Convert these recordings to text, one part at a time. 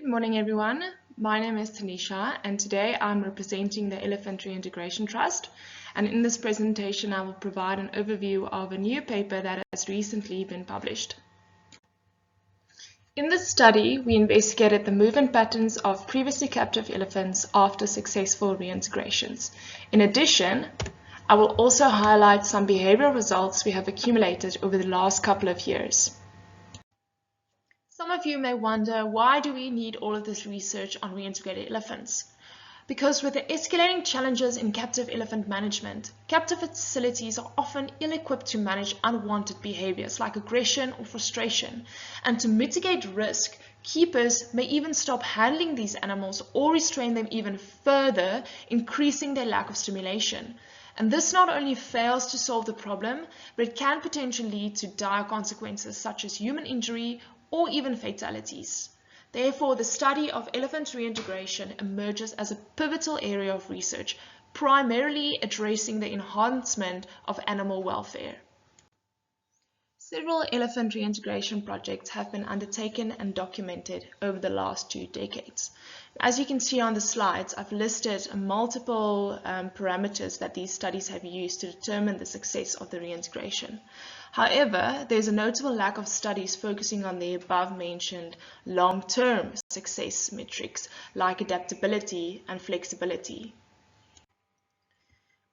Good morning, everyone. My name is Tenisha, and today I'm representing the Elephant Reintegration Trust. And in this presentation, I will provide an overview of a new paper that has recently been published. In this study, we investigated the movement patterns of previously captive elephants after successful reintegrations. In addition, I will also highlight some behavioral results we have accumulated over the last couple of years. Some of you may wonder, why do we need all of this research on reintegrated elephants? Because with the escalating challenges in captive elephant management, captive facilities are often ill-equipped to manage unwanted behaviors like aggression or frustration. And to mitigate risk, keepers may even stop handling these animals or restrain them even further, increasing their lack of stimulation. And this not only fails to solve the problem, but it can potentially lead to dire consequences such as human injury or even fatalities. Therefore, the study of elephant reintegration emerges as a pivotal area of research, primarily addressing the enhancement of animal welfare. Several elephant reintegration projects have been undertaken and documented over the last 2 decades. As you can see on the slides, I've listed multiple parameters that these studies have used to determine the success of the reintegration. However, there's a notable lack of studies focusing on the above-mentioned long-term success metrics like adaptability and flexibility.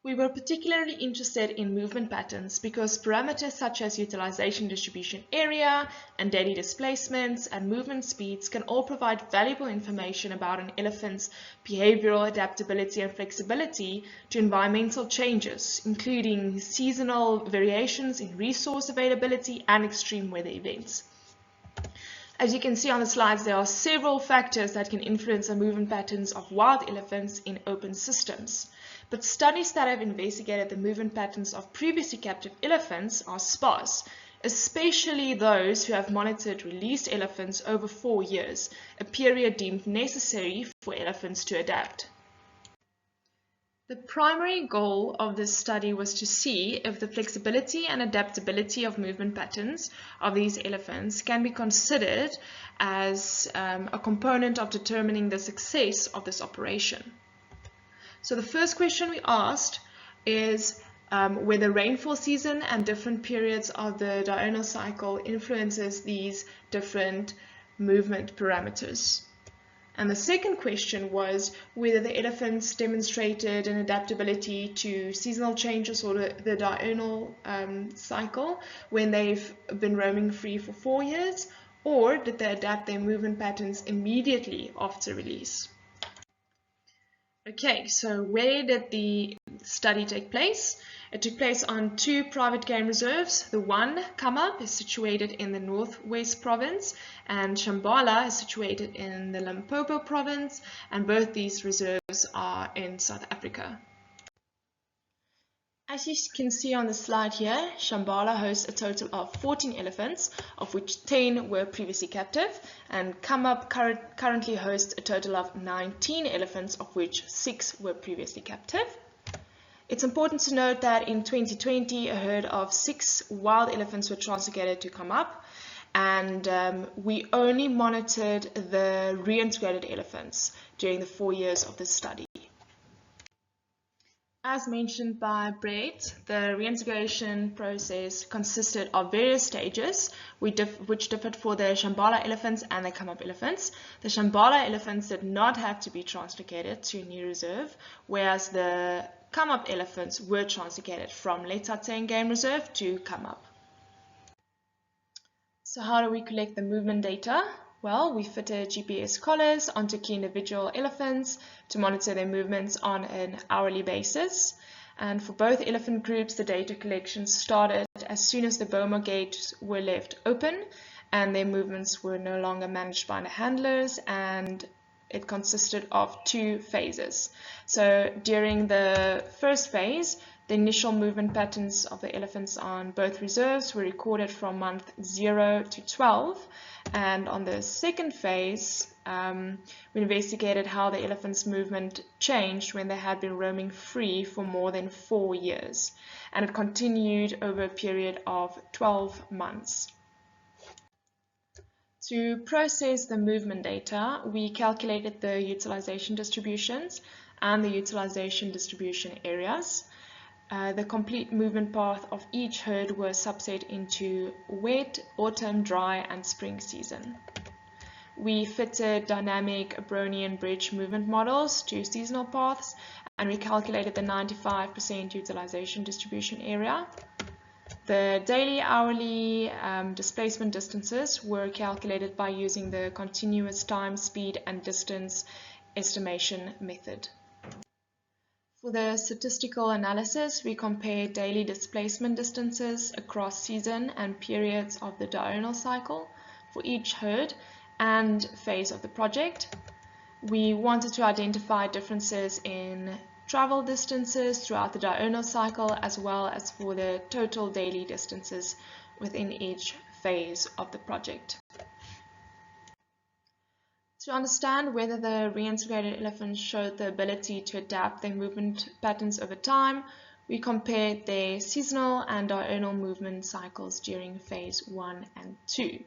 We were particularly interested in movement patterns because parameters such as utilization distribution area and daily displacements and movement speeds can all provide valuable information about an elephant's behavioral adaptability and flexibility to environmental changes, including seasonal variations in resource availability and extreme weather events. As you can see on the slides, there are several factors that can influence the movement patterns of wild elephants in open systems. But studies that have investigated the movement patterns of previously captive elephants are sparse, especially those who have monitored released elephants over 4 years, a period deemed necessary for elephants to adapt. The primary goal of this study was to see if the flexibility and adaptability of movement patterns of these elephants can be considered as a component of determining the success of this operation. So the first question we asked is whether rainfall season and different periods of the diurnal cycle influences these different movement parameters. And the second question was whether the elephants demonstrated an adaptability to seasonal changes or the diurnal cycle when they've been roaming free for 4 years, or did they adapt their movement patterns immediately after release. Okay, so where did the study take place? It took place on 2 private game reserves. The one, Kamab, is situated in the Northwest Province, and Shambhala is situated in the Limpopo Province, and both these reserves are in South Africa. As you can see on the slide here, Shambhala hosts a total of 14 elephants, of which 10 were previously captive, and Kamab currently hosts a total of 19 elephants, of which 6 were previously captive. It's important to note that in 2020, a herd of 6 wild elephants were translocated to Kamab, and we only monitored the reintegrated elephants during the 4 years of this study. As mentioned by Brett, the reintegration process consisted of various stages which differed for the Shambhala elephants and the Kamab elephants. The Shambhala elephants did not have to be translocated to a new reserve, whereas the Kamab elephants were translocated from Letateng Game Reserve to Kamab. So how do we collect the movement data? Well, we fitted GPS collars onto key individual elephants to monitor their movements on an hourly basis. And for both elephant groups, the data collection started as soon as the Boma gates were left open and their movements were no longer managed by the handlers, and it consisted of 2 phases. So during the first phase, the initial movement patterns of the elephants on both reserves were recorded from month 0 to 12. And on the second phase, we investigated how the elephants' movement changed when they had been roaming free for more than 4 years. And it continued over a period of 12 months. To process the movement data, we calculated the utilization distributions and the utilization distribution areas. The complete movement path of each herd was subset into wet, autumn, dry, and spring season. We fitted dynamic Brownian bridge movement models to seasonal paths, and we calculated the 95% utilization distribution area. The daily, hourly displacement distances were calculated by using the continuous time, speed, and distance estimation method. For the statistical analysis, we compared daily displacement distances across season and periods of the diurnal cycle for each herd and phase of the project. We wanted to identify differences in travel distances throughout the diurnal cycle, as well as for the total daily distances within each phase of the project. To understand whether the reintegrated elephants showed the ability to adapt their movement patterns over time, we compared their seasonal and diurnal movement cycles during phase 1 and 2.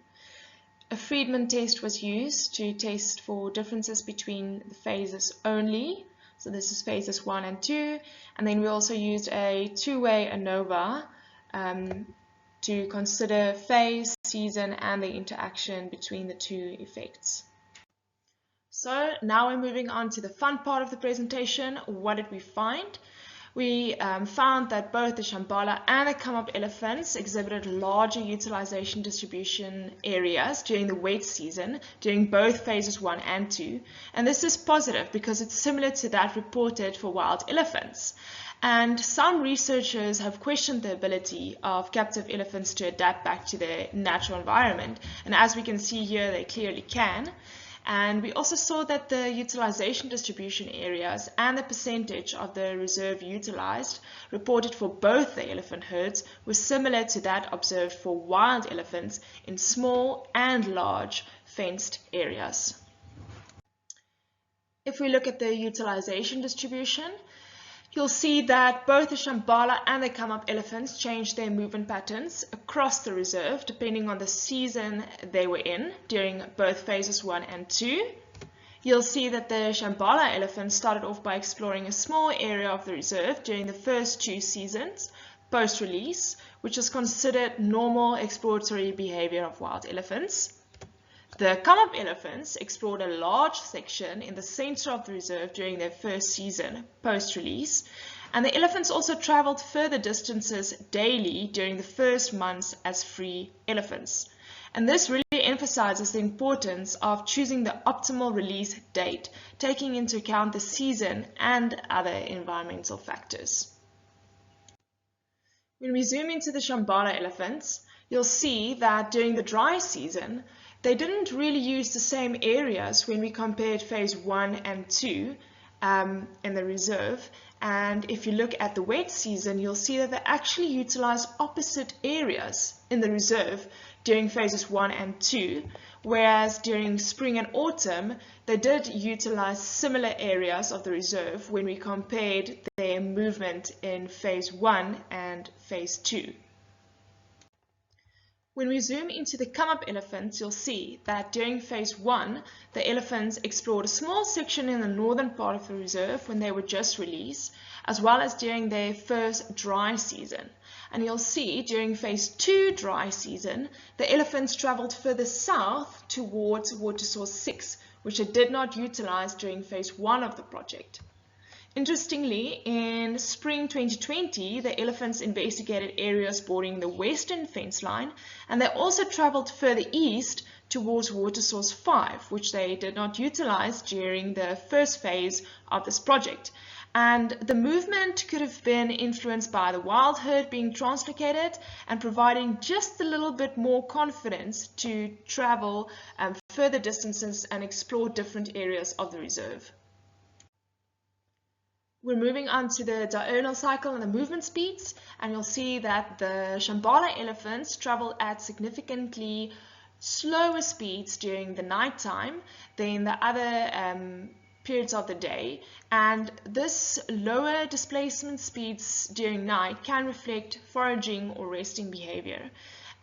A Friedman test was used to test for differences between the phases only. So this is phases 1 and 2. And then we also used a two-way ANOVA to consider phase, season, and the interaction between the two effects. So now we're moving on to the fun part of the presentation. What did we find? We found that both the Shambhala and the come-up elephants exhibited larger utilization distribution areas during the wet season, during both phases 1 and 2. And this is positive because it's similar to that reported for wild elephants. And some researchers have questioned the ability of captive elephants to adapt back to their natural environment. And as we can see here, they clearly can. And we also saw that the utilization distribution areas and the percentage of the reserve utilized reported for both the elephant herds was similar to that observed for wild elephants in small and large fenced areas. If we look at the utilization distribution, you'll see that both the Shambhala and the come-up elephants changed their movement patterns across the reserve depending on the season they were in during both phases 1 and 2. You'll see that the Shambhala elephant started off by exploring a small area of the reserve during the first 2 seasons post-release, which is considered normal exploratory behavior of wild elephants. The come-up elephants explored a large section in the center of the reserve during their first season post-release, and the elephants also traveled further distances daily during the first months as free elephants. And this really emphasizes the importance of choosing the optimal release date, taking into account the season and other environmental factors. When we zoom into the Shambhala elephants, you'll see that during the dry season, they didn't really use the same areas when we compared phase 1 and 2 in the reserve. And if you look at the wet season, you'll see that they actually utilize opposite areas in the reserve during phases 1 and 2, whereas during spring and autumn, they did utilize similar areas of the reserve when we compared their movement in phase 1 and phase 2. When we zoom into the come-up elephants, you'll see that during phase 1, the elephants explored a small section in the northern part of the reserve when they were just released, as well as during their first dry season. And you'll see during phase 2 dry season, the elephants traveled further south towards water source 6, which they did not utilize during phase 1 of the project. Interestingly, in spring 2020, the elephants investigated areas bordering the western fence line, and they also traveled further east towards water source 5, which they did not utilize during the first phase of this project. And the movement could have been influenced by the wild herd being translocated and providing just a little bit more confidence to travel further distances and explore different areas of the reserve. We're moving on to the diurnal cycle and the movement speeds, and you'll see that the Shambhala elephants travel at significantly slower speeds during the nighttime than the other periods of the day, and this lower displacement speeds during night can reflect foraging or resting behavior.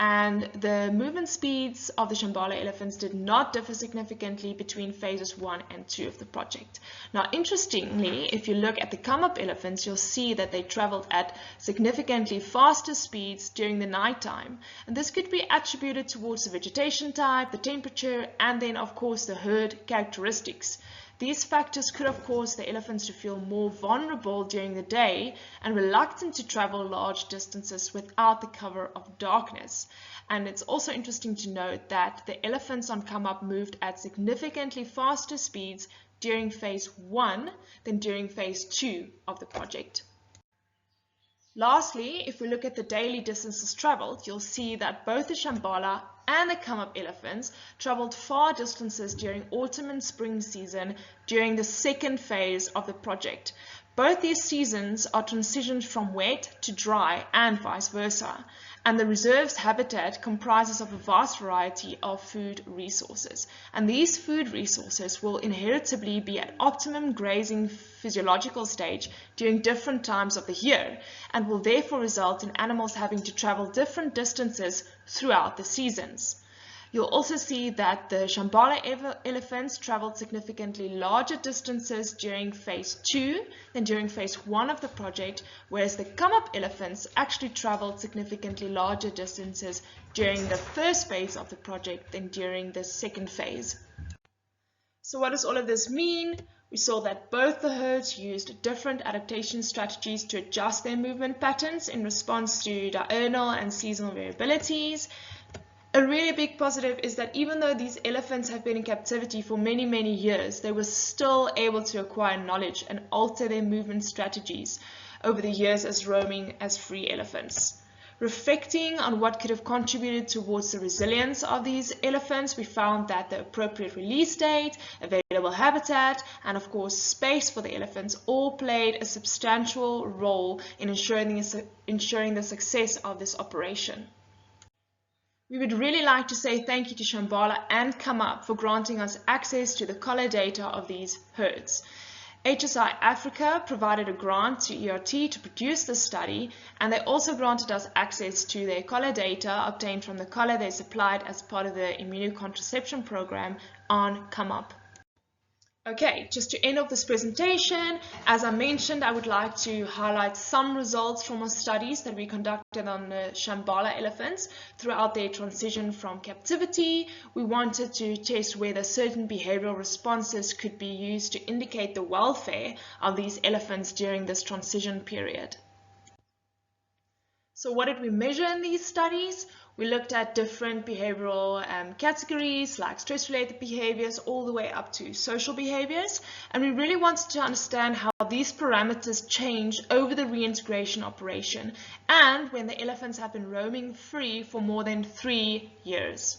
and the movement speeds of the Shambhala elephants did not differ significantly between phases 1 and 2 of the project. Now, interestingly, if you look at the come-up elephants, you'll see that they traveled at significantly faster speeds during the nighttime, and this could be attributed towards the vegetation type, the temperature, and then of course the herd characteristics. These factors could have caused the elephants to feel more vulnerable during the day and reluctant to travel large distances without the cover of darkness. And it's also interesting to note that the elephants on come up moved at significantly faster speeds during phase 1 than during phase 2 of the project. Lastly, if we look at the daily distances traveled, you'll see that both the Shambhala and the come-up elephants traveled far distances during autumn and spring season during the second phase of the project. Both these seasons are transitioned from wet to dry and vice versa, and the reserve's habitat comprises of a vast variety of food resources, and these food resources will inheritably be at optimum grazing physiological stage during different times of the year, and will therefore result in animals having to travel different distances throughout the seasons. You'll also see that the Shambhala elephants traveled significantly larger distances during phase 2 than during phase 1 of the project, whereas the come-up elephants actually traveled significantly larger distances during the first phase of the project than during the second phase. So what does all of this mean? We saw that both the herds used different adaptation strategies to adjust their movement patterns in response to diurnal and seasonal variabilities. A really big positive is that even though these elephants have been in captivity for many years, they were still able to acquire knowledge and alter their movement strategies over the years as roaming as free elephants. Reflecting on what could have contributed towards the resilience of these elephants, we found that the appropriate release date, available habitat, and of course space for the elephants all played a substantial role in ensuring the success of this operation. We would really like to say thank you to Shambhala and Come Up for granting us access to the collar data of these herds. HSI Africa provided a grant to ERT to produce this study, and they also granted us access to their collar data obtained from the collar they supplied as part of the immunocontraception program on Come Up. Okay, just to end off this presentation, as I mentioned, I would like to highlight some results from our studies that we conducted on the Shambhala elephants throughout their transition from captivity. We wanted to test whether certain behavioral responses could be used to indicate the welfare of these elephants during this transition period. So what did we measure in these studies? We looked at different behavioral categories like stress-related behaviors all the way up to social behaviors, and we really wanted to understand how these parameters change over the reintegration operation and when the elephants have been roaming free for more than 3 years.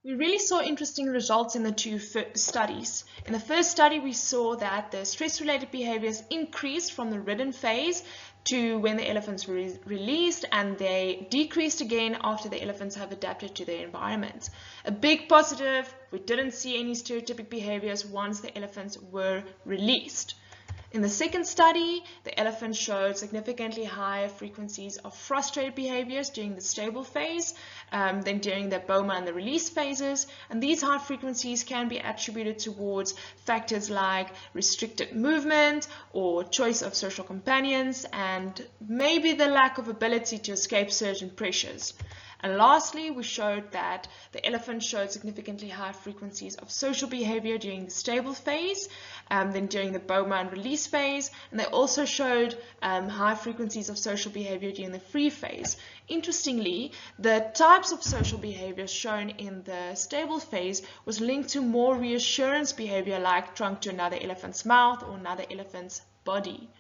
We really saw interesting results in the two studies. In the first study, we saw that the stress-related behaviors increased from the ridden phase to when the elephants were released, and they decreased again after the elephants have adapted to their environment. A big positive, we didn't see any stereotypic behaviors once the elephants were released. In the second study, the elephants showed significantly higher frequencies of frustrated behaviors during the stable phase than during the BOMA and the release phases, and these high frequencies can be attributed towards factors like restricted movement or choice of social companions and maybe the lack of ability to escape certain pressures. And lastly, we showed that the elephants showed significantly higher frequencies of social behavior during the stable phase than during the BOMA and release phase, and they also showed high frequencies of social behavior during the free phase. Interestingly, the types of social behavior shown in the stable phase was linked to more reassurance behavior like trunk to another elephant's mouth or another elephant's body.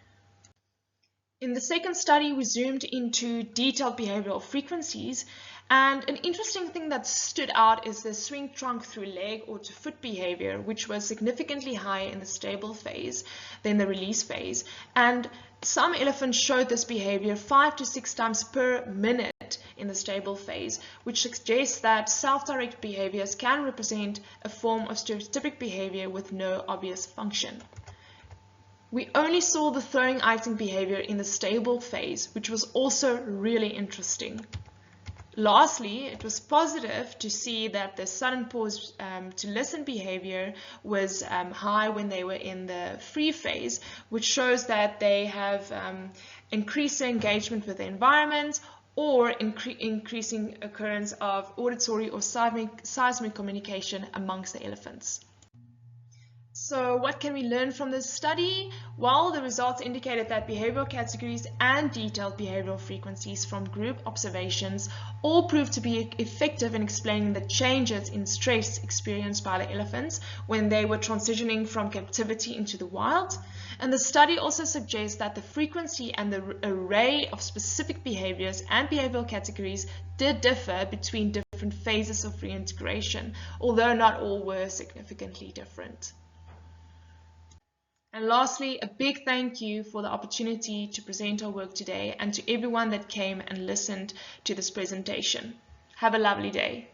In the second study, we zoomed into detailed behavioral frequencies, and an interesting thing that stood out is the swing trunk through leg or to foot behavior, which was significantly higher in the stable phase than the release phase. And some elephants showed this behavior 5 to 6 times per minute in the stable phase, which suggests that self-directed behaviors can represent a form of stereotypic behavior with no obvious function. We only saw the throwing icing behavior in the stable phase, which was also really interesting. Lastly, it was positive to see that the sudden pause to listen behavior was high when they were in the free phase, which shows that they have increasing engagement with the environment, or increasing occurrence of auditory or seismic communication amongst the elephants. So what can we learn from this study? Well, the results indicated that behavioral categories and detailed behavioral frequencies from group observations all proved to be effective in explaining the changes in stress experienced by the elephants when they were transitioning from captivity into the wild. And the study also suggests that the frequency and the array of specific behaviors and behavioral categories did differ between different phases of reintegration, although not all were significantly different. And lastly, a big thank you for the opportunity to present our work today and to everyone that came and listened to this presentation. Have a lovely day.